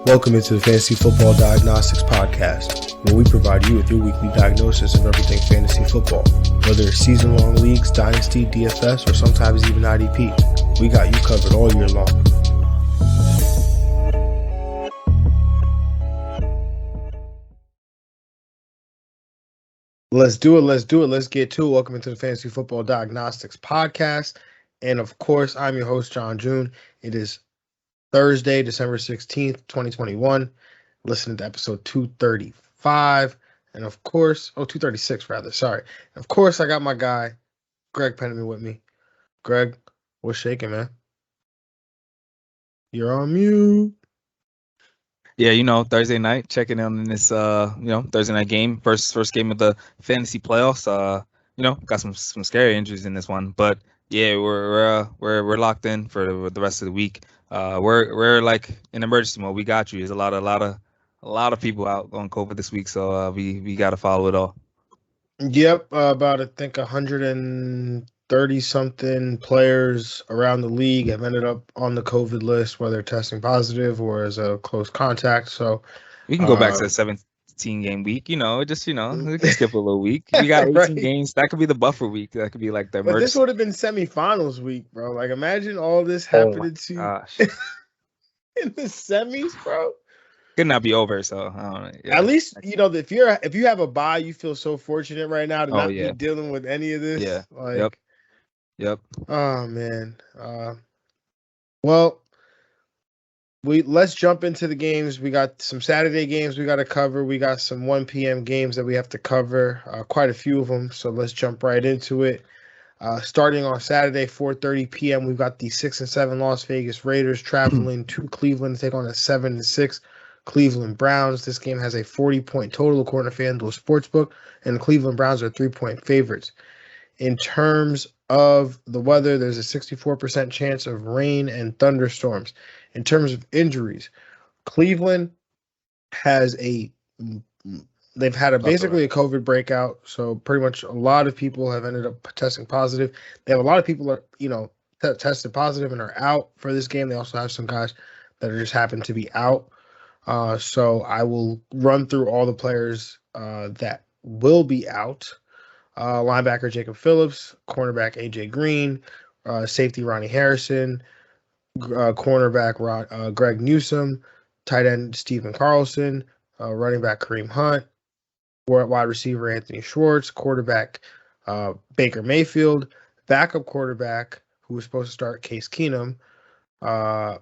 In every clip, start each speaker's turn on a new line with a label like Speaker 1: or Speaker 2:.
Speaker 1: Welcome into the Fantasy Football Diagnostics Podcast, where we provide you with your weekly diagnosis of everything fantasy football. Whether it's season-long leagues, dynasty, DFS, or sometimes even IDP, we got you covered all year long. Let's do it. Let's get to it. Welcome into the Fantasy Football Diagnostics Podcast. And of course, I'm your host, John June. It is Thursday, December 16th, 2021. Listening to episode 235. And of course, 236 rather. Sorry. Of course, I got my guy, Greg Penman with me. Greg, what's shaking, man? You're on mute.
Speaker 2: Yeah, Thursday night, checking in on this, Thursday night game, first game of the fantasy playoffs. Got some scary injuries in this one, but yeah, we're locked in for the rest of the week. We're like in emergency mode. We got you. There's a lot of people out on COVID this week, so we got to follow it all.
Speaker 1: Yep, about I think 130 something players around the league have ended up on the COVID list, whether testing positive or as a close contact. So
Speaker 2: we can go back to the 17-game week. We can skip a little week. We got 18
Speaker 1: right?
Speaker 2: games. That could be the buffer week. That could be like the.
Speaker 1: But this would have been semifinals week, bro. Like, imagine all this happening to you in the semis, bro.
Speaker 2: Could not be over, so I don't know. Yeah.
Speaker 1: At least if you have a bye, you feel so fortunate right now to not be dealing with any of this.
Speaker 2: Yeah.
Speaker 1: Like,
Speaker 2: Yep.
Speaker 1: Oh man. Well, let's jump into the games. We got some Saturday games we got to cover. We got some 1 p.m. games that we have to cover. Quite a few of them. So let's jump right into it. Starting on Saturday, 4:30 p.m., we've got the 6-7 Las Vegas Raiders traveling to Cleveland to take on a 7-6 Cleveland Browns. This game has a 40-point total according to FanDuel Sportsbook, and the Cleveland Browns are 3-point favorites. In terms of the weather, there's a 64% chance of rain and thunderstorms. In terms of injuries, Cleveland has they've had basically a COVID breakout, so pretty much a lot of people have ended up testing positive. They have a lot of people that tested positive and are out for this game. They also have some guys that just happen to be out. So I will run through all the players that will be out. Linebacker Jacob Phillips, cornerback AJ Green, safety Ronnie Harrison, cornerback Greg Newsome, tight end Stephen Carlson, running back Kareem Hunt, wide receiver Anthony Schwartz, quarterback Baker Mayfield, backup quarterback who was supposed to start Case Keenum, Ifeadi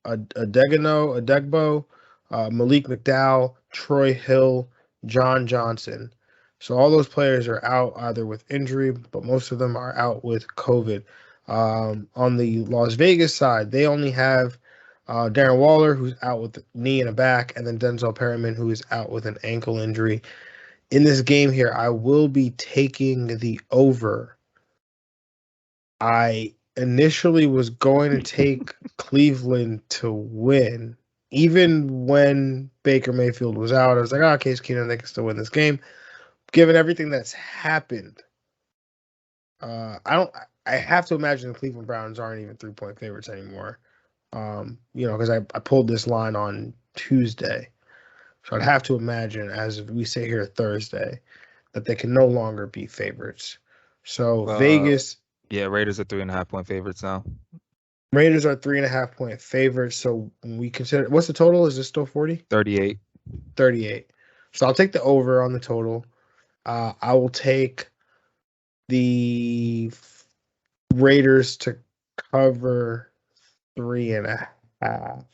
Speaker 1: Adegbo, Malik McDowell, Troy Hill, John Johnson. So all those players are out either with injury, but most of them are out with COVID. On the Las Vegas side, they only have Darren Waller, who's out with a knee and a back, and then Denzel Perryman, who is out with an ankle injury. In this game here, I will be taking the over. I initially was going to take Cleveland to win. Even when Baker Mayfield was out, I was like, Case Keenum, they can still win this game. Given everything that's happened, I have to imagine the Cleveland Browns aren't even 3-point favorites anymore. Because I pulled this line on Tuesday. So I'd have to imagine, as we sit here Thursday, that they can no longer be favorites. So Vegas.
Speaker 2: Yeah, Raiders are 3.5-point favorites now.
Speaker 1: Raiders are 3.5-point favorites. So when we consider, what's the total? Is this still 40?
Speaker 2: 38.
Speaker 1: So I'll take the over on the total. I will take the Raiders to cover 3.5.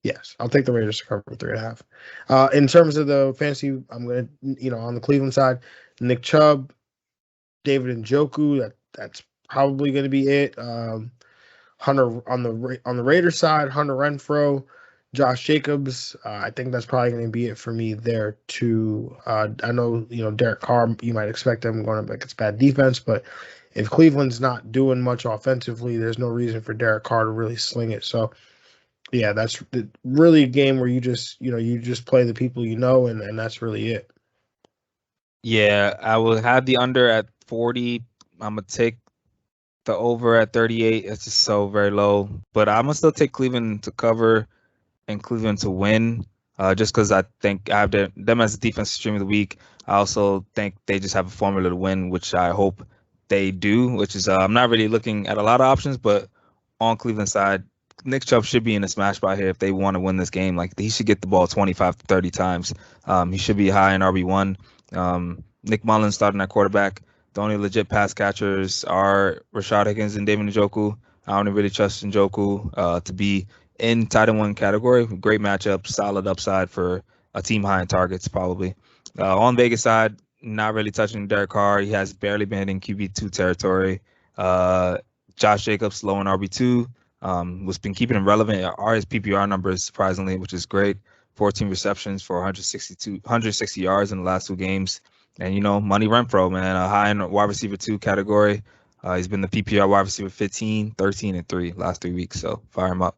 Speaker 1: Yes, I'll take the Raiders to cover 3.5. In terms of the fantasy, I'm going to, on the Cleveland side, Nick Chubb, David Njoku, that's probably going to be it. Hunter on the Raiders side, Hunter Renfrow, Josh Jacobs. I think that's probably going to be it for me there too. I know Derek Carr. You might expect them going up against bad defense, but if Cleveland's not doing much offensively, there's no reason for Derek Carr to really sling it. So yeah, that's really a game where you just play the people and that's really it.
Speaker 2: Yeah, I will have the under at 40. I'm gonna take the over at 38. It's just so very low. But I'm gonna still take Cleveland to cover and Cleveland to win, just because I think I have them as the defensive stream of the week. I also think they just have a formula to win, which I hope they do. Which is I'm not really looking at a lot of options, but on Cleveland side, Nick Chubb should be in a smash spot here if they want to win this game. Like he should get the ball 25 to 30 times. He should be high in RB1. Nick Mullins starting at quarterback. The only legit pass catchers are Rashad Higgins and David Njoku. I don't really trust Njoku to be in tight end one category. Great matchup, solid upside for a team high in targets probably. On Vegas side, not really touching Derek Carr. He has barely been in QB2 territory. Josh Jacobs low in RB2. What's been keeping him relevant are his PPR numbers, surprisingly, which is great. 14 receptions for 160 yards in the last 2 games. And, Money Renfro, man, a high in wide receiver 2 category. He's been the PPR wide receiver 15, 13, and 3 last 3 weeks. So fire him up.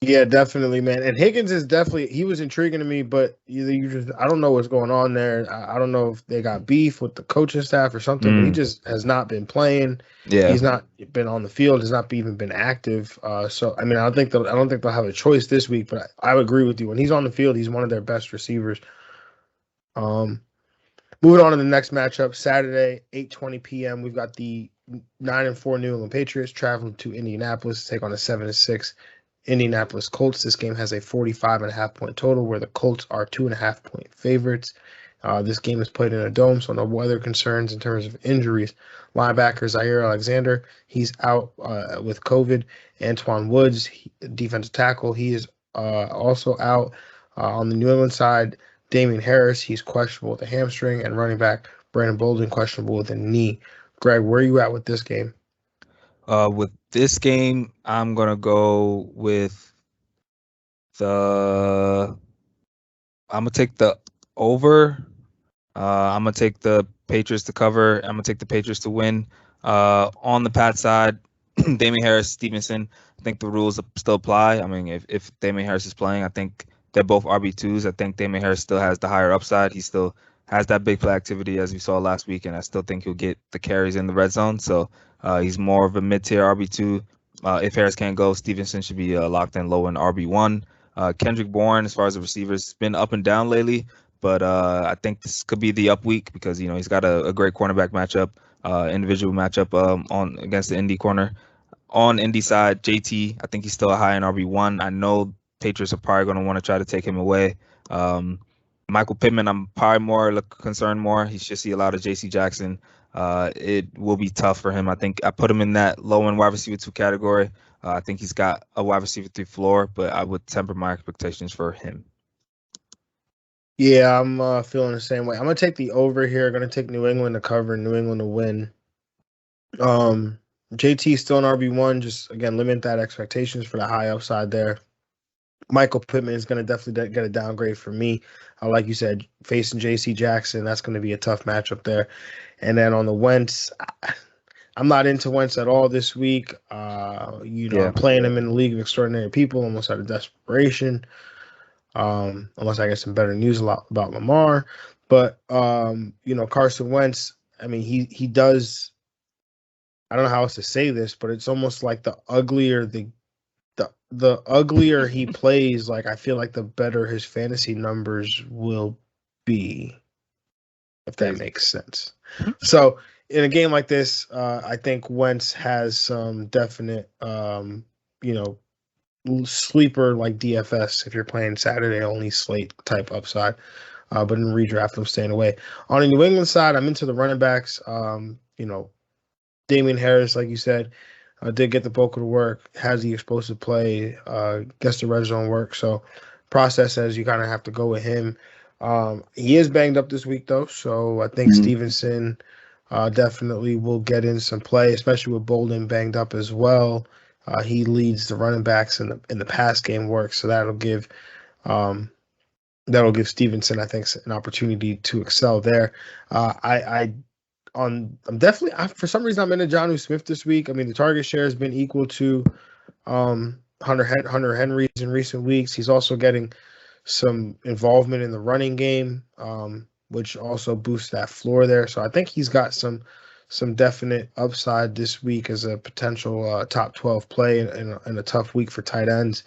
Speaker 1: Yeah, definitely, man. And Higgins is he was intriguing to me, but I don't know what's going on there. I don't know if they got beef with the coaching staff or something, but he just has not been playing.
Speaker 2: Yeah.
Speaker 1: He's not been on the field, has not even been active. So I mean, I don't think they'll have a choice this week, but I would agree with you. When he's on the field, he's one of their best receivers. Moving on to the next matchup, Saturday, 8:20 p.m. We've got the 9-4 New England Patriots traveling to Indianapolis to take on the 7-6 Indianapolis Colts. This game has a 45.5 point total, where the Colts are 2.5 point favorites. This game is played in a dome, so no weather concerns in terms of injuries. Linebacker Zaire Alexander, he's out with COVID. Antoine Woods, defensive tackle, he is also out. On the New England side, Damian Harris, he's questionable with a hamstring, and running back Brandon Bolden questionable with a knee. Greg, where are you at with this game?
Speaker 2: With this game, I'm gonna go with I'm gonna take the over. I'm gonna take the Patriots to cover. I'm gonna take the Patriots to win. On the Pat side, Damian Harris, Stevenson. I think the rules still apply. I mean, if Damian Harris is playing, I think they're both RB2s. I think Damian Harris still has the higher upside. He still has that big play activity as we saw last week, and I still think he'll get the carries in the red zone. So he's more of a mid-tier RB2. If Harris can't go, Stevenson should be locked in low in RB1. Kendrick Bourne, as far as the receivers, has been up and down lately, but I think this could be the up week because he's got a great cornerback matchup, individual matchup on against the Indy corner. On Indy side, JT, I think he's still a high in RB1. I know Patriots are probably going to want to try to take him away. Michael Pittman, I'm probably concerned more. He should see a lot of J.C. Jackson. It will be tough for him. I think I put him in that low-end wide receiver 2 category. I think he's got a wide receiver 3 floor, but I would temper my expectations for him.
Speaker 1: Yeah, I'm feeling the same way. I'm going to take the over here. I'm going to take New England to cover, New England to win. JT still in RB1. Just, again, limit that expectations for the high upside there. Michael Pittman is going to definitely get a downgrade for me. Like you said, facing J.C. Jackson, that's going to be a tough matchup there. And then on the Wentz, I'm not into Wentz at all this week. I'm playing him in the League of Extraordinary People almost out of desperation. Unless I get some better news about Lamar. But, Carson Wentz, I mean, he does, I don't know how else to say this, but it's almost like the uglier the uglier he plays, like I feel like the better his fantasy numbers will be, if that makes sense. So in a game like this, I think Wentz has some definite, sleeper like DFS if you're playing Saturday only slate type upside. But in redraft, I'm staying away. On the New England side, I'm into the running backs. Damian Harris, like you said, did get the bulk of the work, has the explosive play, gets the red zone work. So process says you kind of have to go with him. He is banged up this week, though, so I think Stevenson definitely will get in some play, especially with Bolden banged up as well. He leads the running backs in the pass game work, so that'll give Stevenson, I think, an opportunity to excel there. For some reason I'm into Jonnu Smith this week. I mean, the target share has been equal to Hunter Henry's in recent weeks. He's also getting some involvement in the running game, which also boosts that floor there. So I think he's got some some definite upside this week as a potential top 12 play in a tough week for tight ends.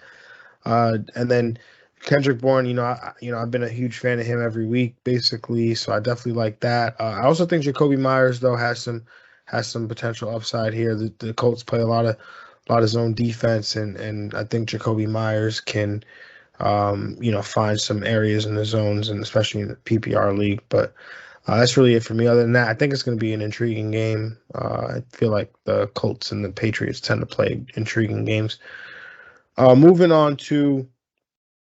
Speaker 1: And then Kendrick Bourne, I've been a huge fan of him every week, basically. So I definitely like that. I also think Jacoby Myers, though, has some potential upside here. The Colts play a lot of zone defense, and I think Jacoby Myers can, find some areas in the zones, and especially in the PPR league. But that's really it for me. Other than that, I think it's going to be an intriguing game. I feel like the Colts and the Patriots tend to play intriguing games. Moving on to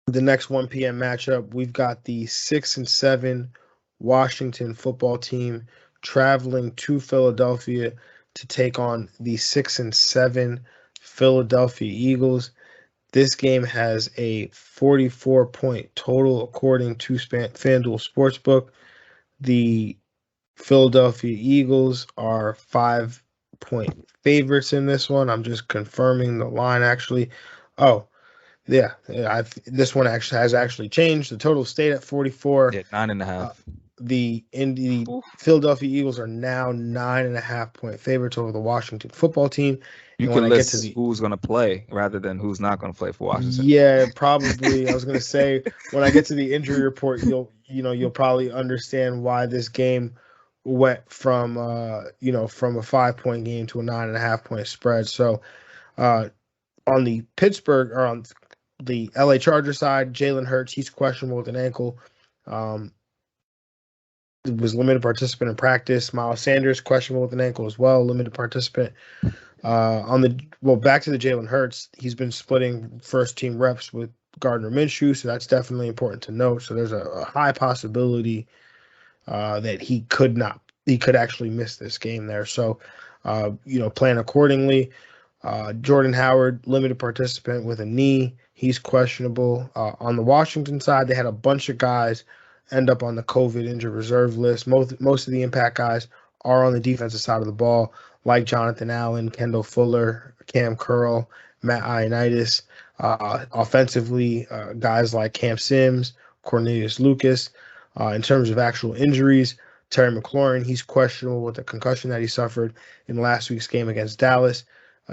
Speaker 1: the next 1 p.m. matchup, we've got the 6-7 Washington football team traveling to Philadelphia to take on the 6-7 Philadelphia Eagles. This game has a 44-point total according to FanDuel Sportsbook. The Philadelphia Eagles are 5-point favorites in this one. I'm just confirming the line, actually. Oh, yeah. This one has actually changed. The total stayed at 44.
Speaker 2: Yeah, 9.5.
Speaker 1: The Philadelphia Eagles are now 9.5-point favorites over the Washington football team.
Speaker 2: You can list who's going to play rather than who's not going to play for Washington.
Speaker 1: Yeah, probably. I was going to say, when I get to the injury report, you'll probably understand why this game went from a 5-point game to a 9.5-point spread. So on the Pittsburgh, or on the LA Charger side, Jalen Hurts, he's questionable with an ankle. Was limited participant in practice. Miles Sanders, questionable with an ankle as well, limited participant. Back to the Jalen Hurts, he's been splitting first team reps with Gardner Minshew, so that's definitely important to note. So there's a high possibility that he could actually miss this game there. So, plan accordingly. Jordan Howard, limited participant with a knee. He's questionable. On the Washington side, they had a bunch of guys end up on the COVID injured reserve list. Most of the impact guys are on the defensive side of the ball, like Jonathan Allen, Kendall Fuller, Cam Curl, Matt Ioannidis. Offensively, guys like Cam Sims, Cornelius Lucas. In terms of actual injuries, Terry McLaurin, he's questionable with the concussion that he suffered in last week's game against Dallas.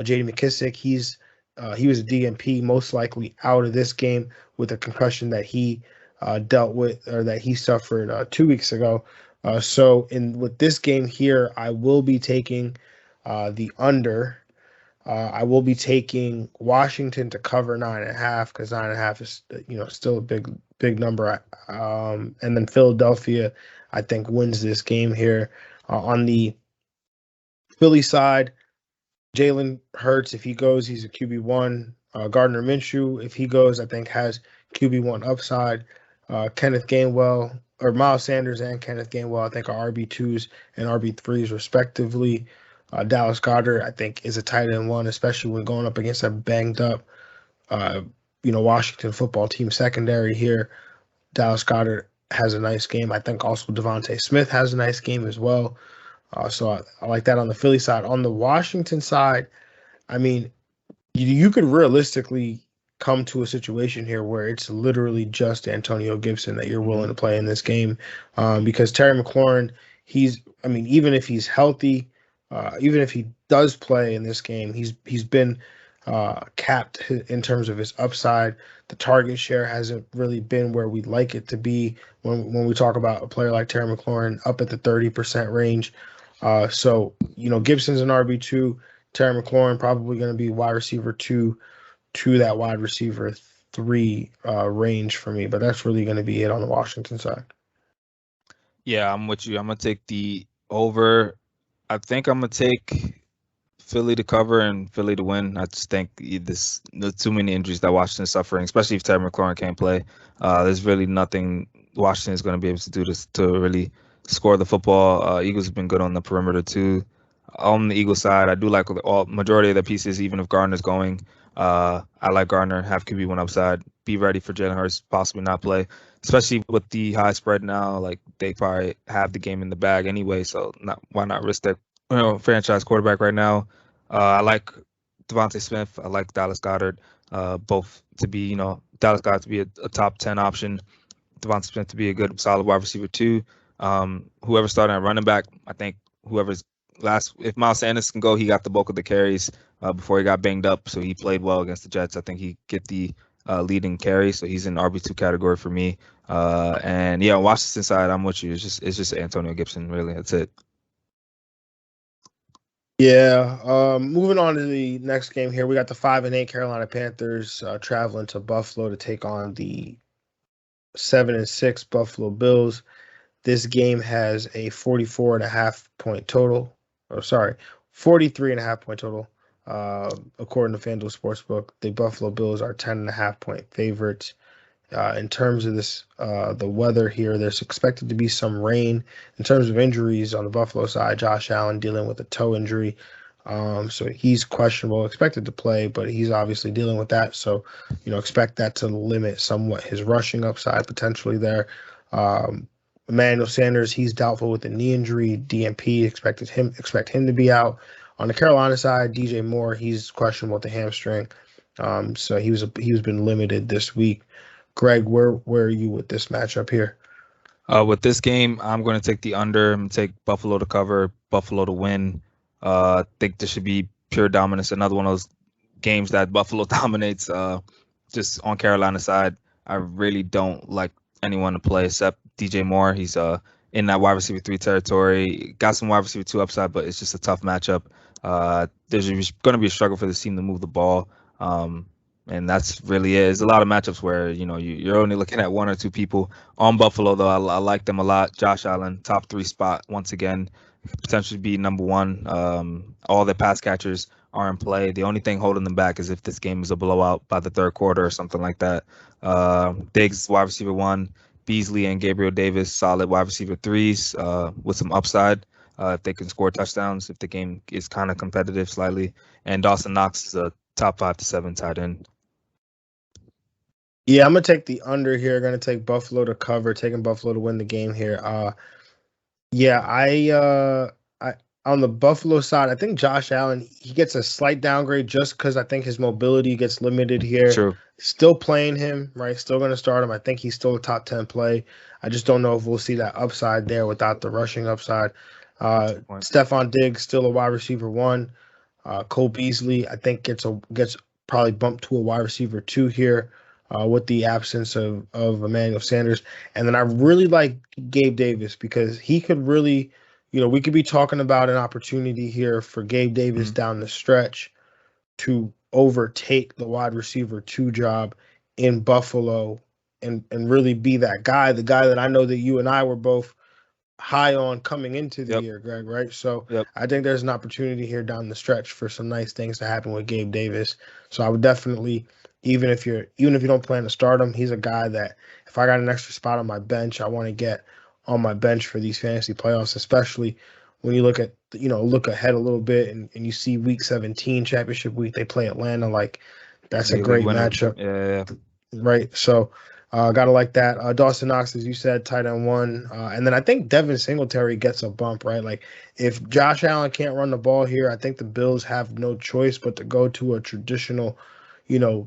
Speaker 1: J.D. McKissick, he was a DNP, most likely out of this game with a concussion that he dealt with, or that he suffered 2 weeks ago. So with this game here, I will be taking the under. I will be taking Washington to cover 9.5, because 9.5 is still a big number. And then Philadelphia, I think, wins this game here. On the Philly side, Jalen Hurts, if he goes, he's a QB1. Gardner Minshew, if he goes, I think has QB1 upside. Kenneth Gainwell, or Miles Sanders and Kenneth Gainwell, I think are RB2s and RB3s respectively. Dallas Goddard, I think, is a tight end one, especially when going up against a banged up, Washington football team secondary here. Dallas Goddard has a nice game. I think also Devonte Smith has a nice game as well. So I like that on the Philly side. On the Washington side, I mean, you could realistically come to a situation here where it's literally just Antonio Gibson that you're willing to play in this game, because Terry McLaurin, even if he's healthy, even if he does play in this game, he's been capped in terms of his upside. The target share hasn't really been where we'd like it to be when we talk about a player like Terry McLaurin up at the 30% range. So Gibson's an RB2. Terry McLaurin probably going to be wide receiver 2 to that wide receiver 3 range for me. But that's really going to be it on the Washington side.
Speaker 2: Yeah, I'm with you. I'm going to take the over. I think I'm going to take Philly to cover and Philly to win. I just think there's too many injuries that Washington's suffering, especially if Terry McLaurin can't play. There's really nothing Washington is going to be able to do to really score the football. Eagles have been good on the perimeter too. On the Eagles side, I do like the majority of the pieces, even if Gardner's going. I like Gardner, have QB1 upside. Be ready for Jalen Hurts, possibly not play, especially with the high spread now. Like, they probably have the game in the bag anyway, so why not risk that franchise quarterback right now? I like Devonte Smith. I like Dallas Goddard, both to be, Dallas Goddard to be a top 10 option, Devonte Smith to be a good, solid wide receiver too. Whoever's starting at running back, I think whoever's if Miles Sanders can go, he got the bulk of the carries before he got banged up, so he played well against the Jets. I think he get the leading carry, so he's in RB2 category for me. And yeah, on Washington side, I'm with you. It's just Antonio Gibson, really. That's it.
Speaker 1: Yeah. Moving on to the next game here, we got the 5-8 Carolina Panthers traveling to Buffalo to take on the 7-6 Buffalo Bills. This game has a 44.5 point total. Oh, sorry, 43.5 point total. According to FanDuel Sportsbook, the Buffalo Bills are 10.5 point favorites. In terms of this, the weather here, there's expected to be some rain. In terms of injuries on the Buffalo side, Josh Allen dealing with a toe injury. So he's questionable, expected to play, but he's obviously dealing with that. So, expect that to limit somewhat his rushing upside potentially there. Emmanuel Sanders, he's doubtful with a knee injury. DNP expect him to be out. On the Carolina side, DJ Moore, he's questionable with the hamstring. So he's been limited this week. Greg, where are you with this matchup here?
Speaker 2: With this game, I'm going to take the under. I'm going to take Buffalo to cover, Buffalo to win. I think this should be pure dominance. Another one of those games that Buffalo dominates. Just on Carolina side, I really don't like anyone to play except DJ Moore. He's in that wide receiver 3 territory. Got some wide receiver 2 upside, but it's just a tough matchup. There's going to be a struggle for this team to move the ball. And that's really it. There's a lot of matchups where, you're only looking at 1 or 2 people. On Buffalo, though, I like them a lot. Josh Allen, top 3 spot once again, potentially be number 1. All their pass catchers are in play. The only thing holding them back is if this game is a blowout by the third quarter or something like that. Diggs, wide receiver 1. Beasley and Gabriel Davis, solid wide receiver 3s with some upside. If they can score touchdowns, if the game is kind of competitive slightly. And Dawson Knox is a top 5 to 7 tight end.
Speaker 1: Yeah, I'm gonna take the under here. Gonna take Buffalo to cover, taking Buffalo to win the game here. Yeah, I on the Buffalo side, I think Josh Allen, he gets a slight downgrade just because I think his mobility gets limited here.
Speaker 2: True.
Speaker 1: Still playing him, right? Still gonna start him. I think he's still a top 10 play. I just don't know if we'll see that upside there without the rushing upside. Stefan Diggs still a wide receiver 1. Cole Beasley, I think gets probably bumped to a wide receiver 2 here. With the absence of Emmanuel Sanders. And then I really like Gabe Davis because he could really, we could be talking about an opportunity here for Gabe Davis down the stretch to overtake the wide receiver 2 job in Buffalo and really be that guy, the guy that I know that you and I were both high on coming into the year, Greg, right? So I think there's an opportunity here down the stretch for some nice things to happen with Gabe Davis. So I would definitely, even if you don't plan to start him, he's a guy that if I got an extra spot on my bench, I want to get on my bench for these fantasy playoffs, especially when you look ahead a little bit and you see week 17 championship week, they play Atlanta. Like that's a great matchup.
Speaker 2: Yeah.
Speaker 1: Right. So gotta like that. Dawson Knox, as you said, tight end 1. And then I think Devin Singletary gets a bump, right? Like if Josh Allen can't run the ball here, I think the Bills have no choice but to go to a traditional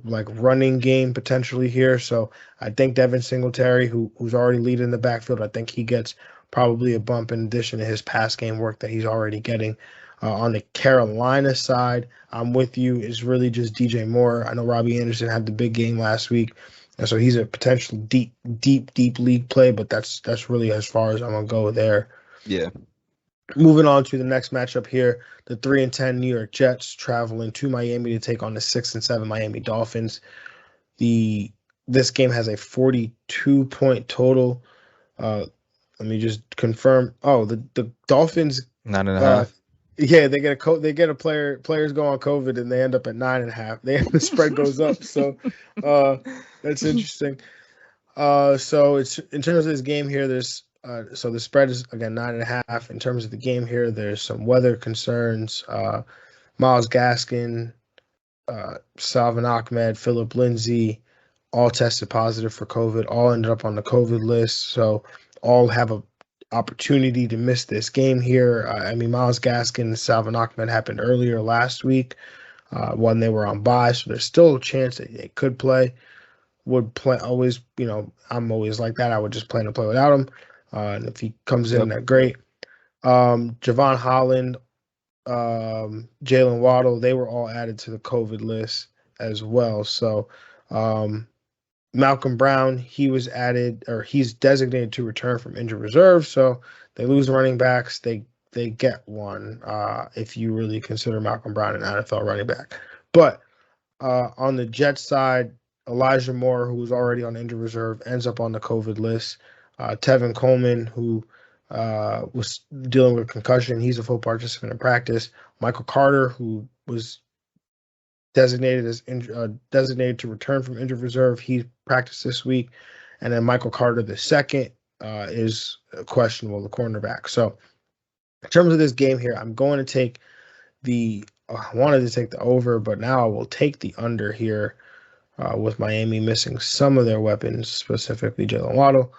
Speaker 1: like running game potentially here. So I think Devin Singletary, who's already leading the backfield, I think he gets probably a bump in addition to his pass game work that he's already getting. On the Carolina side, I'm with you. It's really just DJ Moore. I know Robbie Anderson had the big game last week, and so he's a potential deep league play, but that's really as far as I'm going to go there.
Speaker 2: Yeah.
Speaker 1: Moving on to the next matchup here, the 3-10 New York Jets traveling to Miami to take on the 6-7 Miami Dolphins. This game has a 42-point total. Let me just confirm. Oh, the Dolphins
Speaker 2: 9.5.
Speaker 1: Yeah, they get a players go on COVID and they end up at 9.5. The spread goes up, so that's interesting. So it's in terms of this game here, there's. So the spread is, again, 9.5. In terms of the game here, there's some weather concerns. Myles Gaskin, Salvin Ahmed, Philip Lindsay, all tested positive for COVID, all ended up on the COVID list. So all have an opportunity to miss this game here. Myles Gaskin and Salvin Ahmed happened earlier last week when they were on bye. So there's still a chance that they could play. Would play always, I'm always like that. I would just plan to play without him. And if he comes in, that great. Javon Holland, Jalen Waddle, they were all added to the COVID list as well. So Malcolm Brown, he was added, or he's designated to return from injured reserve. So they lose running backs. They get one if you really consider Malcolm Brown an NFL running back. But on the Jets side, Elijah Moore, who was already on injured reserve, ends up on the COVID list. Tevin Coleman, who was dealing with concussion, he's a full participant in practice. Michael Carter, who was designated to return from injured reserve, he practiced this week. And then Michael Carter the second is questionable, the cornerback. So in terms of this game here, I'm going to take I wanted to take the over, but now I will take the under here with Miami missing some of their weapons, specifically Jalen Waddle.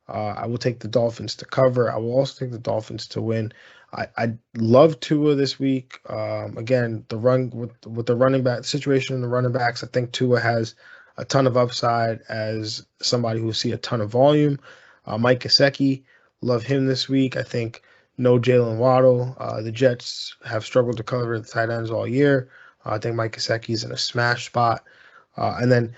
Speaker 1: I will take the Dolphins to cover. I will also take the Dolphins to win. I love Tua this week. Again, the run with the running back situation in the running backs, I think Tua has a ton of upside as somebody who will see a ton of volume. Mike Gesicki, love him this week. I think no Jalen Waddle. The Jets have struggled to cover the tight ends all year. I think Mike Gesicki's in a smash spot. And then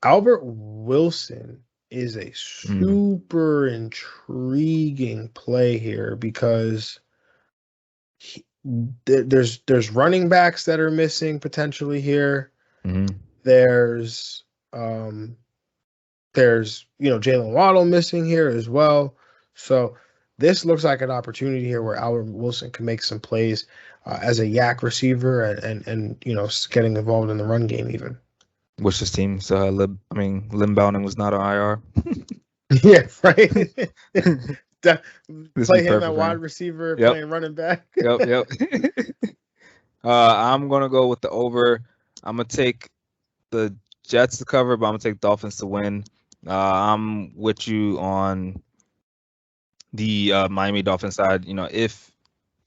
Speaker 1: Albert Wilson is a super intriguing play here because there's running backs that are missing potentially here.
Speaker 2: Mm-hmm.
Speaker 1: There's Jalen Waddle missing here as well. So this looks like an opportunity here where Albert Wilson can make some plays as a yak receiver and getting involved in the run game even.
Speaker 2: Which his team's Lim Bowden was not on IR.
Speaker 1: Yeah, right. Play him at wide receiver, playing running back.
Speaker 2: Yep. I'm gonna go with the over. I'm gonna take the Jets to cover, but I'm gonna take Dolphins to win. I'm with you on the Miami Dolphins side. If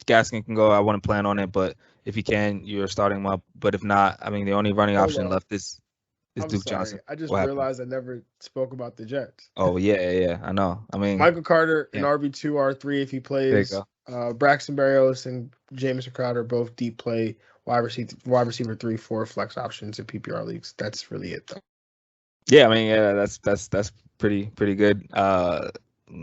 Speaker 2: Gaskin can go, I wouldn't plan on it, but if he can, you're starting him up. But if not, the only running option left is Duke Johnson.
Speaker 1: I just realized I never spoke about the Jets.
Speaker 2: Oh, yeah, I know.
Speaker 1: Michael Carter and RB2, R3 if he plays. Braxton Berrios and Jamison Crowder both deep play wide receiver 3, 4 flex options in PPR leagues. That's really it, though.
Speaker 2: Yeah, that's pretty good.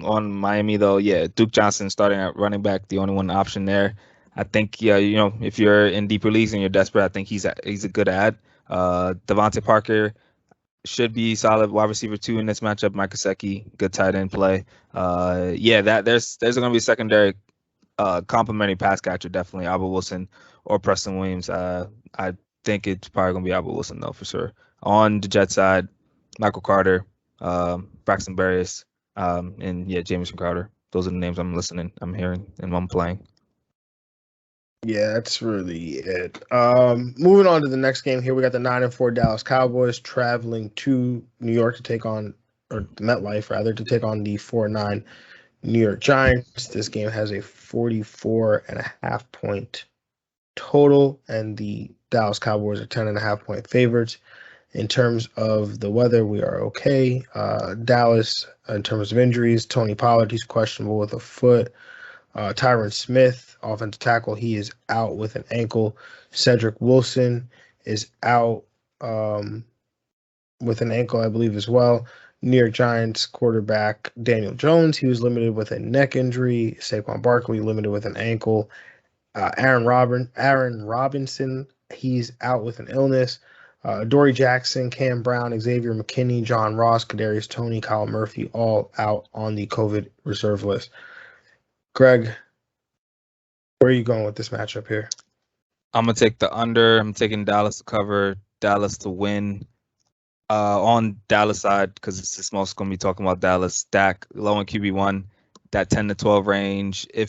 Speaker 2: On Miami though, Duke Johnson starting at running back, the only one option there. I think if you're in deeper leagues and you're desperate, I think he's a good ad. Devontae Parker should be solid wide receiver 2 in this matchup. Mike Gesicki, good tight end play. There's going to be a secondary complimentary pass catcher, definitely Albert Wilson or Preston Williams. I think it's probably going to be Albert Wilson though for sure. On the Jet side, Michael Carter, Braxton Berrios, and Jamison Crowder. Those are the names I'm hearing, and I'm playing.
Speaker 1: Yeah, that's really it. Moving on to the next game here, we got the 9-4 Dallas Cowboys traveling to New York MetLife rather, to take on the 4-9 New York Giants. This game has a 44.5 point total, and the Dallas Cowboys are 10.5 point favorites. In terms of the weather, we are okay. Dallas, in terms of injuries, Tony Pollard, he's questionable with a foot. Tyron Smith, offensive tackle, he is out with an ankle. Cedric Wilson is out with an ankle, I believe, as well. New York Giants quarterback Daniel Jones, he was limited with a neck injury. Saquon Barkley limited with an ankle. Aaron Robinson, he's out with an illness. Dory Jackson, Cam Brown, Xavier McKinney, John Ross, Kadarius Toney, Kyle Murphy, all out on the COVID reserve list. Greg, where are you going with this matchup here?
Speaker 2: I'm going to take the under. I'm taking Dallas to cover, Dallas to win. On Dallas side, because it's most going to be talking about Dallas. Dak, low in QB1, that 10 to 12 range. I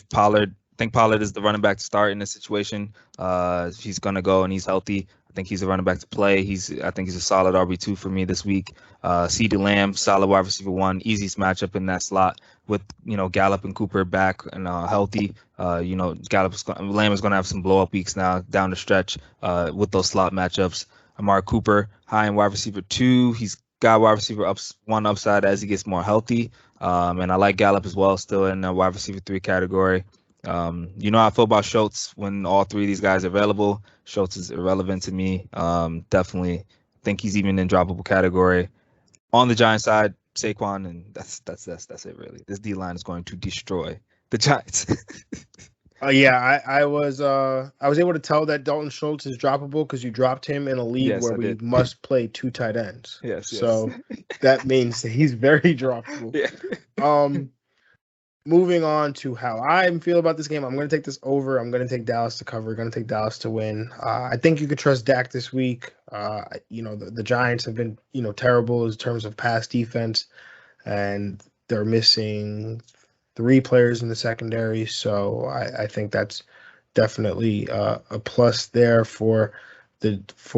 Speaker 2: think Pollard is the running back to start in this situation. If he's going to go and he's healthy, I think he's a running back to play. I think he's a solid RB2 for me this week. CeeDee Lamb, solid wide receiver 1, easiest matchup in that slot with Gallup and Cooper back and healthy. Lamb is going to have some blow up weeks now down the stretch with those slot matchups. Amari Cooper, high in wide receiver 2. He's got wide receiver 1 upside as he gets more healthy. And I like Gallup as well, still in the wide receiver 3 category. You know how I feel about Schultz when all three of these guys are available. Schultz is irrelevant to me. Definitely think he's even in droppable category. On the Giants side, Saquon, and that's it really. This D line is going to destroy the Giants.
Speaker 1: Yeah, I was able to tell that Dalton Schultz is droppable because you dropped him in a league where we must play 2 tight ends.
Speaker 2: Yes.
Speaker 1: So that means he's very droppable.
Speaker 2: Yeah.
Speaker 1: Moving on to how I feel about this game, I'm going to take this over. I'm going to take Dallas to cover. Going to take Dallas to win. I think you could trust Dak this week. The Giants have been, terrible in terms of pass defense, and they're missing 3 players in the secondary. So I think that's definitely a plus there for Dak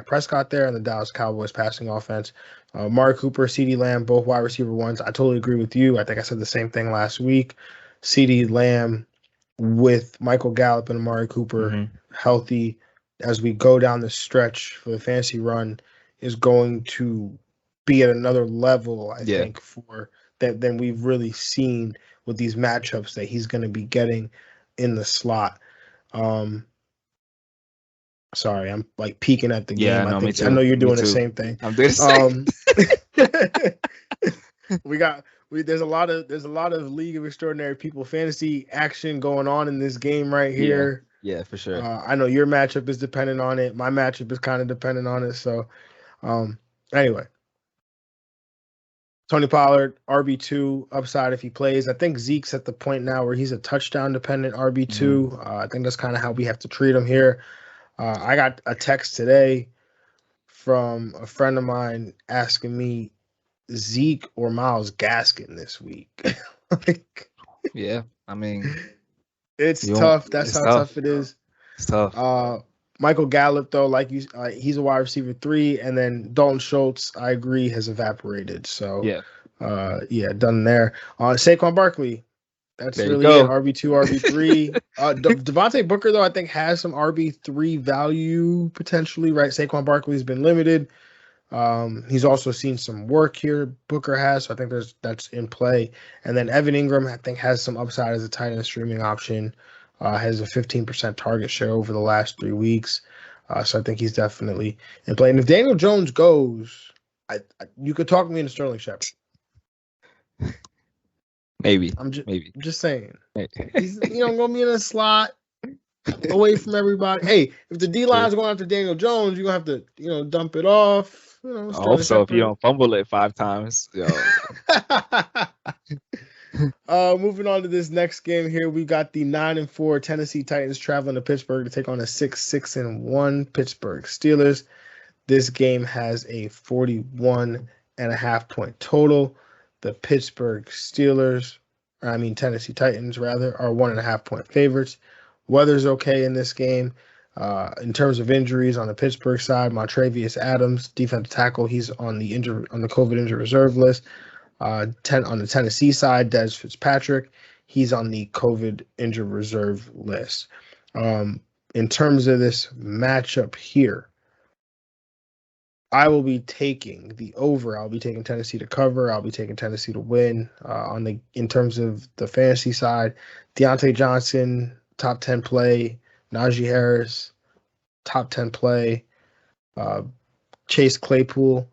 Speaker 1: Prescott there and the Dallas Cowboys passing offense. Amari Cooper, CeeDee Lamb, both wide receiver ones. I totally agree with you. I think I said the same thing last week. CeeDee Lamb with Michael Gallup and Amari Cooper healthy as we go down the stretch for the fantasy run is going to be at another level, I think, for that than we've really seen with these matchups that he's going to be getting in the slot. Sorry, I'm like peeking at the game.
Speaker 2: Yeah, no, me too.
Speaker 1: I know you're doing the same thing.
Speaker 2: I'm doing the
Speaker 1: same. There's a lot of League of Extraordinary People fantasy action going on in this game right here.
Speaker 2: Yeah, for sure.
Speaker 1: I know your matchup is dependent on it. My matchup is kind of dependent on it. So, anyway, Tony Pollard, RB2 upside if he plays. I think Zeke's at the point now where he's a touchdown dependent RB2. I think that's kind of how we have to treat him here. I got a text today from a friend of mine asking me Zeke or Myles Gaskin this week.
Speaker 2: Yeah, I mean,
Speaker 1: it's tough. That's how tough it is.
Speaker 2: It's tough.
Speaker 1: Michael Gallup, though, he's a wide receiver 3, and then Dalton Schultz, I agree, has evaporated. So done there. Saquon Barkley. That's really it. RB2, RB3. Devontae Booker, though, I think has some RB3 value potentially, right? Saquon Barkley's been limited. He's also seen some work here. Booker has, so I think that's in play. And then Evan Ingram, I think, has some upside as a tight end streaming option. Has a 15% target share over the last 3 weeks. So I think he's definitely in play. And if Daniel Jones goes, you could talk me into Sterling Shepard.
Speaker 2: Maybe.
Speaker 1: I'm just saying.
Speaker 2: Maybe.
Speaker 1: He's gonna be in a slot away from everybody. Hey, if the D line's going after Daniel Jones, you're gonna have to, dump it off.
Speaker 2: I hope so. If you don't fumble it 5 times.
Speaker 1: Moving on to this next game here, we got the 9-4 Tennessee Titans traveling to Pittsburgh to take on a 6-1 Pittsburgh Steelers. This game has a 41.5 point total. The Tennessee Titans rather, are 1.5 point favorites. Weather's okay in this game. In terms of injuries on the Pittsburgh side, Montravius Adams, defensive tackle, he's on the COVID injured reserve list. On the Tennessee side, Des Fitzpatrick, he's on the COVID injured reserve list. In terms of this matchup here, I will be taking the over. I'll be taking Tennessee to cover. I'll be taking Tennessee to win. In terms of the fantasy side, Deontay Johnson, top 10 play. Najee Harris, top 10 play. Chase Claypool,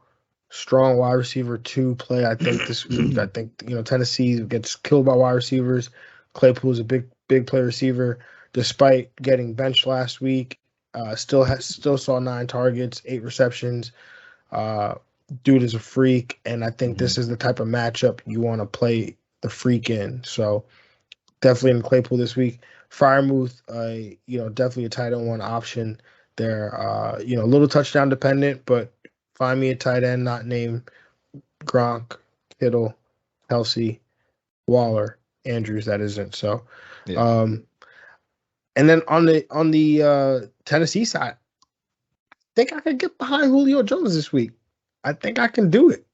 Speaker 1: strong wide receiver 2 play. I think this week. I think Tennessee gets killed by wide receivers. Claypool is a big play receiver, despite getting benched last week. Still saw 9 targets, 8 receptions. Dude is a freak, and I think this is the type of matchup you want to play the freak in. So definitely in Claypool this week. Freiermuth, definitely a tight end 1 option there. A little touchdown dependent, but find me a tight end not named Gronk, Kittle, Kelsey, Waller, Andrews. That isn't so. Yeah. And then on the Tennessee side, I think I can get behind Julio Jones this week. I think I can do it.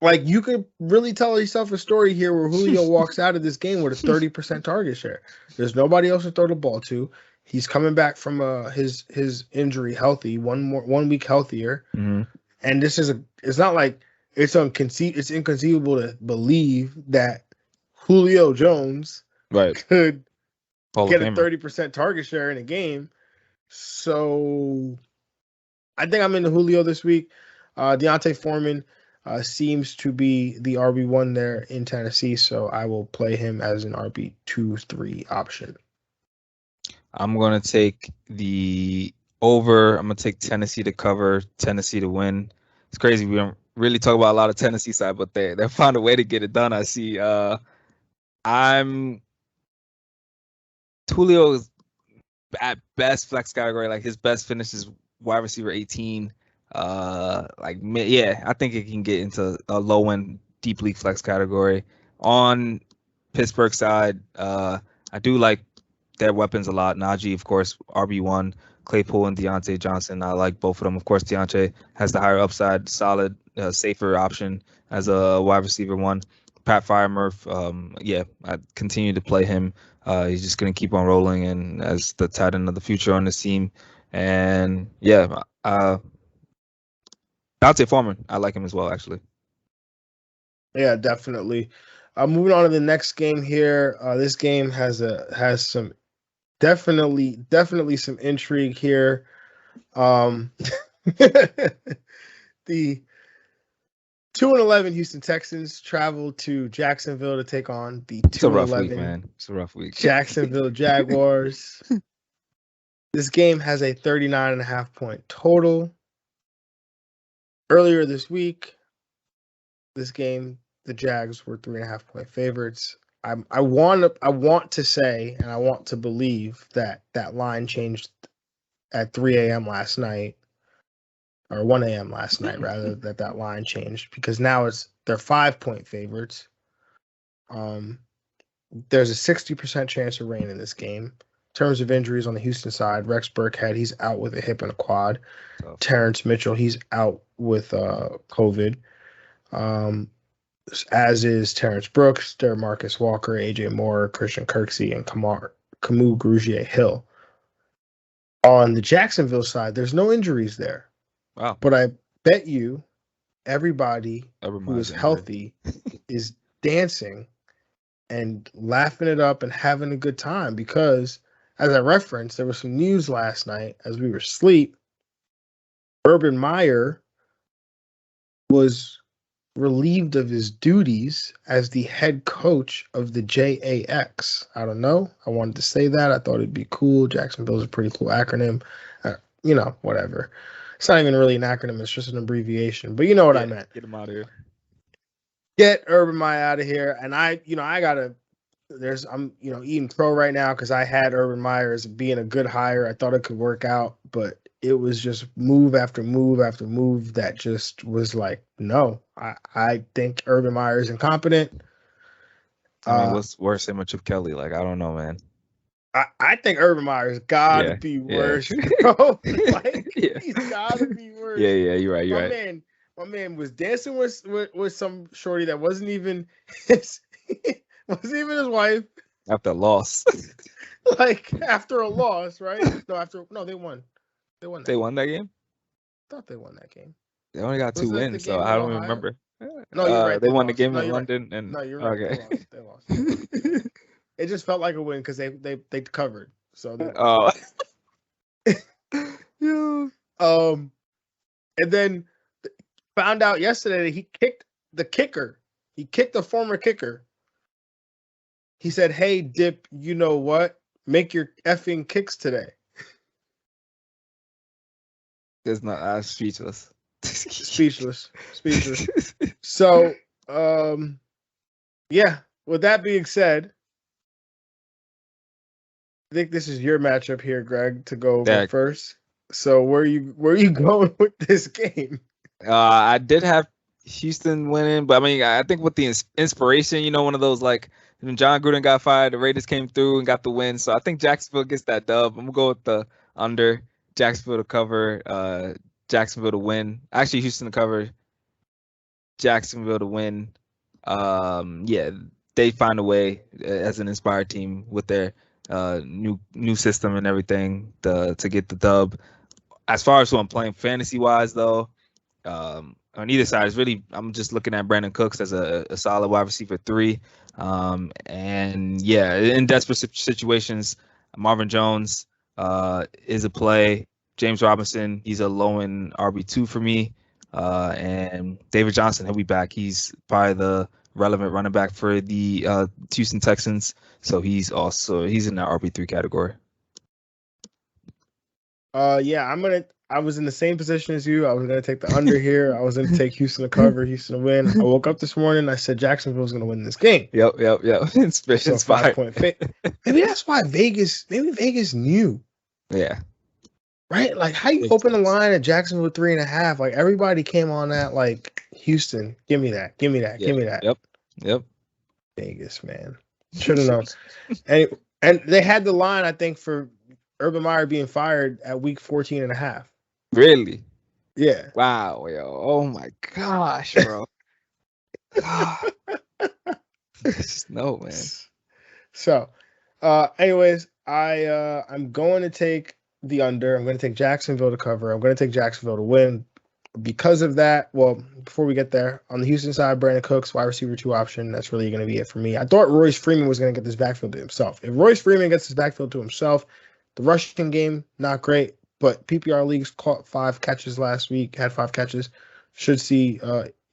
Speaker 1: Like, you could really tell yourself a story here where Julio walks out of this game with a 30% target share. There's nobody else to throw the ball to. He's coming back from his injury healthy, 1 week healthier. And it's not like it's inconceivable to believe that Julio Jones could get a 30% target share in a game. So I think I'm into Julio this week. Deontay Foreman seems to be the RB1 there in Tennessee, so I will play him as an RB2-3 option.
Speaker 2: I'm going to take the over. I'm going to take Tennessee to cover, Tennessee to win. It's crazy. We don't really talk about a lot of Tennessee side, but they found a way to get it done. I see. Julio's at best flex category. Like his best finish is wide receiver 18. I think it can get into a low end deep league flex category. On Pittsburgh side, I do like their weapons a lot. Najee, of course, RB1, Claypool and Deontay Johnson. I like both of them. Of course, Deontay has the higher upside, solid, safer option as a wide receiver 1. Pat Freiermuth, I continue to play him. He's just going to keep on rolling and as the tight end of the future on this team. And Devonte Foreman, I like him as well, actually.
Speaker 1: Yeah, definitely. Moving on to the next game here. This game has some definitely some intrigue here. The 2-11 Houston Texans travel to Jacksonville to take on the 2-11.
Speaker 2: It's a rough week, man. It's a rough week.
Speaker 1: Jacksonville Jaguars. This game has a 39.5 point total. Earlier this week, this game, the Jags were 3.5 point favorites. I want to say, and I want to believe that line changed at 3 a.m. last night, or 1 a.m. last night, rather, that line changed, because now they're 5 point favorites. There's a 60% chance of rain in this game. In terms of injuries on the Houston side, Rex Burkhead, he's out with a hip and a quad. Oh. Terrence Mitchell, he's out with COVID. As is Terrence Brooks, Marcus Walker, AJ Moore, Christian Kirksey, and Camus Grugier-Hill. On the Jacksonville side, there's no injuries there.
Speaker 2: Wow.
Speaker 1: But I bet you everybody who is healthy is dancing and laughing it up and having a good time, because, as I referenced, there was some news last night as we were asleep. Urban Meyer was relieved of his duties as the head coach of the JAX. I don't know. I wanted to say that. I thought it'd be cool. Jacksonville's a pretty cool acronym. Whatever. It's not even really an acronym. It's just an abbreviation. But you know what I meant.
Speaker 2: Get him out of here.
Speaker 1: Get Urban Meyer out of here. And I'm eating crow right now because I had Urban Meyer as being a good hire. I thought it could work out, but it was just move after move after move that just was like, no, I think Urban Meyer is incompetent.
Speaker 2: What's worse than Chip Kelly? Like, I don't know, man.
Speaker 1: I think Urban Meyer's gotta be worse, bro. He's gotta be worse.
Speaker 2: Yeah, you're right.
Speaker 1: My man was dancing with some shorty that wasn't even his wife.
Speaker 2: After a loss.
Speaker 1: After a loss, right? No, they won. They won that
Speaker 2: game?
Speaker 1: I thought they won that game.
Speaker 2: They only got 2 wins, so I don't remember.
Speaker 1: No, you're right.
Speaker 2: They won the game in London.
Speaker 1: Right. No, you're right. Okay. They lost. It just felt like a win because they covered. So and then found out yesterday that he kicked the kicker. He kicked the former kicker. He said, "Hey, Dip, you know what? Make your effing kicks today."
Speaker 2: It's not speechless.
Speaker 1: Speechless. So, with that being said, I think this is your matchup here, Greg, to go over first. So where are you going with this game?
Speaker 2: I did have Houston winning, but I mean, I think with the inspiration, one of those like when John Gruden got fired, the Raiders came through and got the win. So I think Jacksonville gets that dub. I'm gonna go with the under. Jacksonville to cover, Jacksonville to win. Actually, Houston to cover, Jacksonville to win. They find a way as an inspired team with their new system and everything to get the dub. As far as who I'm playing fantasy wise, though, on either side is really, I'm just looking at Brandon Cooks as a solid wide receiver 3. And yeah, in desperate situations, Marvin Jones is a play. James Robinson, he's a low end RB2 for me. And David Johnson, he'll be back. He's probably the relevant running back for the Houston Texans. So he's in that RB3 category.
Speaker 1: Yeah, I was in the same position as you. I was gonna take the under here. I was gonna take Houston to cover, Houston to win. I woke up this morning. I said Jacksonville was gonna win this game.
Speaker 2: Yep. It's
Speaker 1: So 5-point maybe that's why Vegas knew.
Speaker 2: Yeah.
Speaker 1: Right? Like, how you open the line at Jacksonville 3.5? Like, everybody came on that, like, Houston, give me that. Give me that.
Speaker 2: Yep.
Speaker 1: Vegas, man. Should have known. And they had the line, I think, for Urban Meyer being fired at week 14.5.
Speaker 2: Really?
Speaker 1: Yeah.
Speaker 2: Wow, yo. Oh, my gosh, bro. God. No, man.
Speaker 1: So, anyways, I'm going to take the under. I'm going to take Jacksonville to cover. I'm going to take Jacksonville to win. Because of that, well, before we get there, on the Houston side, Brandon Cooks, wide receiver 2 option. That's really going to be it for me. I thought Royce Freeman was going to get this backfield to himself. If Royce Freeman gets this backfield to himself, the rushing game, not great, but PPR leagues caught 5 catches last week, had 5 catches. Should see,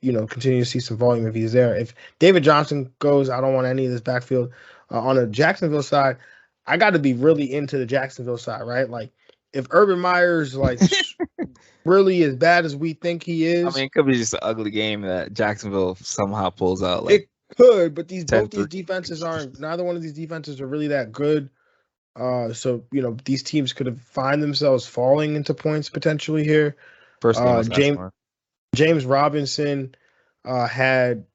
Speaker 1: continue to see some volume if he's there. If David Johnson goes, I don't want any of this backfield. On the Jacksonville side, I got to be really into the Jacksonville side, right? Like, if Urban Meyer's like really as bad as we think he is,
Speaker 2: I mean, it could be just an ugly game that Jacksonville somehow pulls out.
Speaker 1: Like, it could, but both these defenses aren't. Neither one of these defenses are really that good. So these teams could have find themselves falling into points potentially here.
Speaker 2: First game
Speaker 1: James Robinson had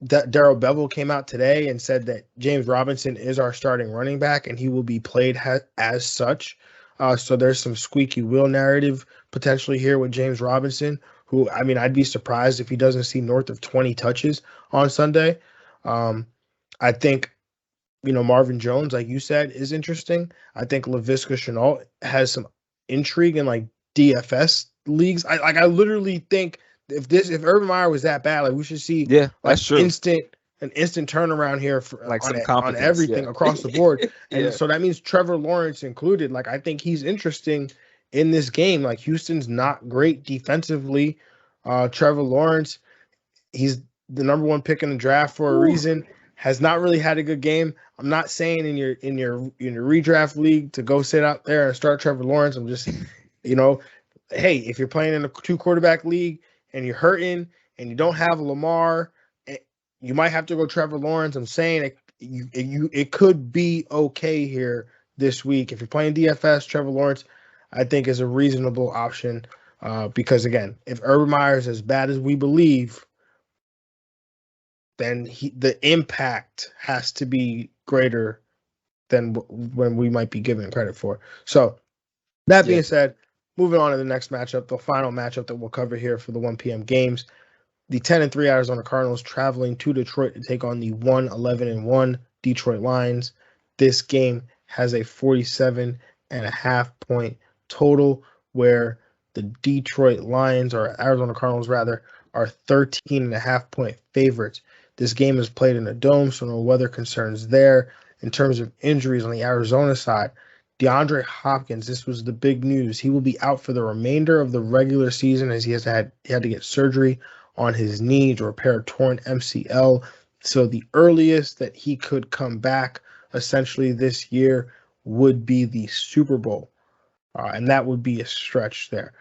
Speaker 1: Darrell Bevel came out today and said that James Robinson is our starting running back and he will be played as such. So there's some squeaky wheel narrative potentially here with James Robinson, who, I mean, I'd be surprised if he doesn't see north of 20 touches on Sunday. I think, Marvin Jones, like you said, is interesting. I think Laviska Shenault has some intrigue in like DFS leagues. I literally think if Urban Meyer was that bad, like we should see
Speaker 2: that's true.
Speaker 1: An instant turnaround here for
Speaker 2: like
Speaker 1: on everything across the board. And so that means Trevor Lawrence included. Like, I think he's interesting in this game. Like, Houston's not great defensively. Trevor Lawrence, he's the number 1 pick in the draft for a reason. Has not really had a good game. I'm not saying in your redraft league to go sit out there and start Trevor Lawrence. I'm just, hey, if you're playing in a 2 quarterback league and you're hurting and you don't have Lamar, you might have to go Trevor Lawrence. I'm saying it could be okay here this week. If you're playing DFS, Trevor Lawrence, I think, is a reasonable option because, again, if Urban Meyer is as bad as we believe, then the impact has to be greater than when we might be given credit for. So that being said, moving on to the next matchup, the final matchup that we'll cover here for the 1 p.m. games. The 10-3 Arizona Cardinals traveling to Detroit to take on the 1-11-1 Detroit Lions. This game has a 47.5 point total, where the Detroit Lions, or Arizona Cardinals rather, are 13.5 point favorites. This game is played in a dome, so no weather concerns there. In terms of injuries on the Arizona side, Deandre Hopkins, this was the big news. He will be out for the remainder of the regular season as he had to get surgery on his knee to repair a torn MCL. So the earliest that he could come back essentially this year would be the Super Bowl. And that would be a stretch there.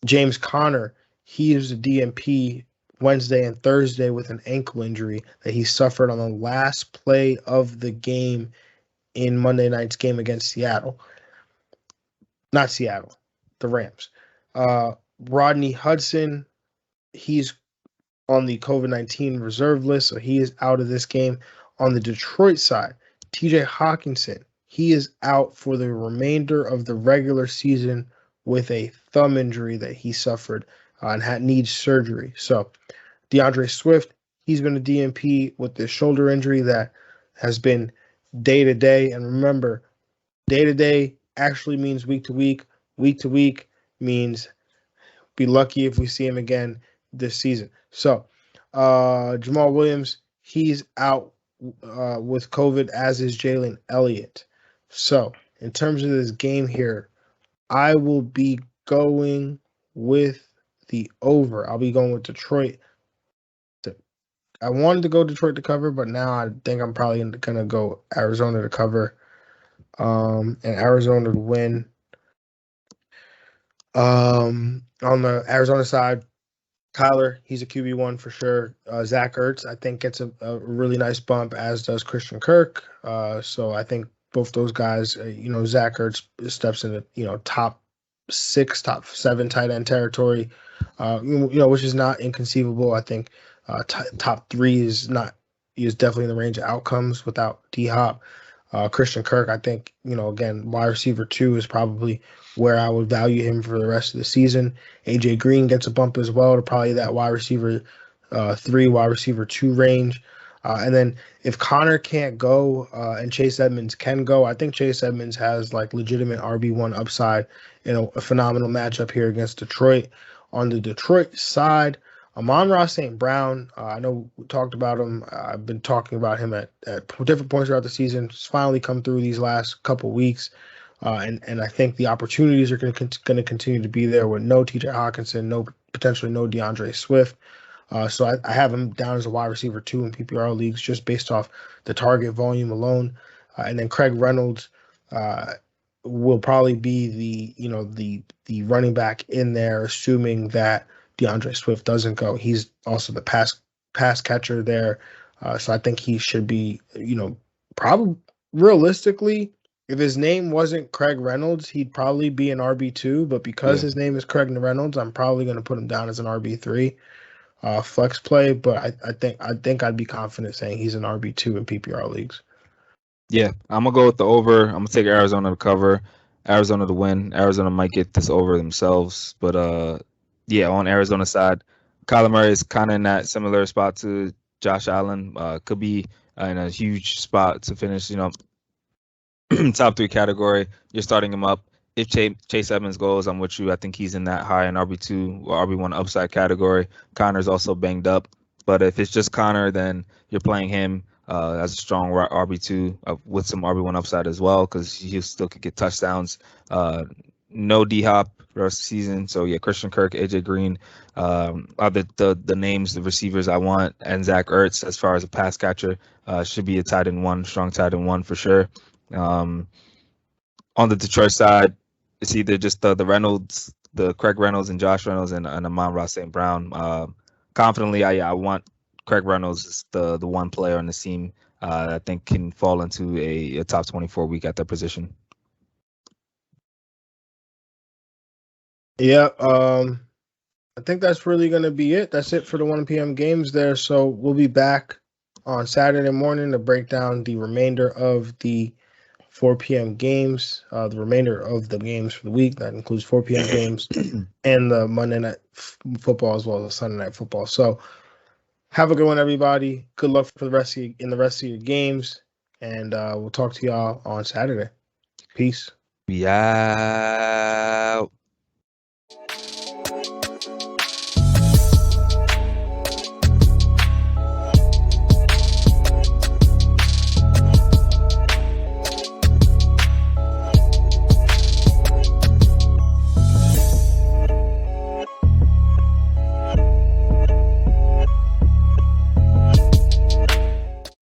Speaker 1: James Conner, he is a DNP Wednesday and Thursday with an ankle injury that he suffered on the last play of the game in Monday night's game against Seattle. Not Seattle, the Rams. Rodney Hudson, he's on the COVID-19 reserve list, so he is out of this game. On the Detroit side, TJ Hawkinson, he is out for the remainder of the regular season with a thumb injury that he suffered and needs surgery. So DeAndre Swift, he's been a DNP with the shoulder injury that has been day-to-day. And remember, day-to-day actually means week-to-week. Week-to-week means be lucky if we see him again this season. So, Jamal Williams, he's out with COVID, as is Jalen Elliott. So, in terms of this game here, I will be going with the over. I'll be going with Detroit. I wanted to go Detroit to cover, but now I think I'm probably going to go Arizona to cover, and Arizona to win. On the Arizona side, Kyler, he's a QB1 for sure. Zach Ertz, I think, gets a really nice bump, as does Christian Kirk. So I think both those guys, Zach Ertz steps into, top 6, top 7 tight end territory, which is not inconceivable. I think top 3 is definitely in the range of outcomes without D-Hop. Christian Kirk, I think, again, wide receiver 2 is probably where I would value him for the rest of the season. AJ Green gets a bump as well to probably that wide receiver 3, wide receiver 2 range. And then if Connor can't go and Chase Edmonds can go, I think Chase Edmonds has like legitimate RB1 upside in a phenomenal matchup here against Detroit. On the Detroit side, Amon-Ra St. Brown, I know we talked about him. I've been talking about him at different points throughout the season. He's finally come through these last couple weeks. And I think the opportunities are going to continue to be there with no TJ Hawkinson, potentially no DeAndre Swift. So I have him down as a wide receiver 2 in PPR leagues just based off the target volume alone. And then Craig Reynolds will probably be the running back in there, assuming that DeAndre Swift doesn't go. He's also the pass catcher there. So I think he should be, probably realistically, if his name wasn't Craig Reynolds, he'd probably be an RB2. But because his name is Craig Reynolds, I'm probably going to put him down as an RB3 flex play. But I think I'd be confident saying he's an RB2 in PPR leagues.
Speaker 2: Yeah, I'm gonna go with the over. I'm gonna take Arizona to cover, Arizona to win. Arizona might get this over themselves, but on Arizona side, Kyler Murray is kind of in that similar spot to Josh Allen. Could be in a huge spot to finish, top 3 category. You're starting him up. If Chase Edmonds goes, I'm with you. I think he's in that high in RB2 or RB1 upside category. Connor's also banged up, but if it's just Connor, then you're playing him as a strong RB2 with some RB1 upside as well, because he still could get touchdowns. No D-Hop the rest of the season. So yeah, Christian Kirk, AJ Green are the names, the receivers I want, and Zach Ertz as far as a pass catcher should be a tight end 1, strong tight end 1 for sure. On the Detroit side, it's either just the Reynolds, the Craig Reynolds and Josh Reynolds and Amon-Ra St. Brown. Confidently, I want Craig Reynolds is the one player on the team I think can fall into a top 24 week at that position.
Speaker 1: Yeah, I think that's really going to be it. That's it for the 1 p.m. games there. So we'll be back on Saturday morning to break down the remainder of the 4 p.m. games, the remainder of the games for the week. That includes 4 p.m. games and the Monday Night Football as well as Sunday Night Football. So have a good one, everybody. Good luck for the rest of your games, and we'll talk to y'all on Saturday. Peace.
Speaker 2: Yeah.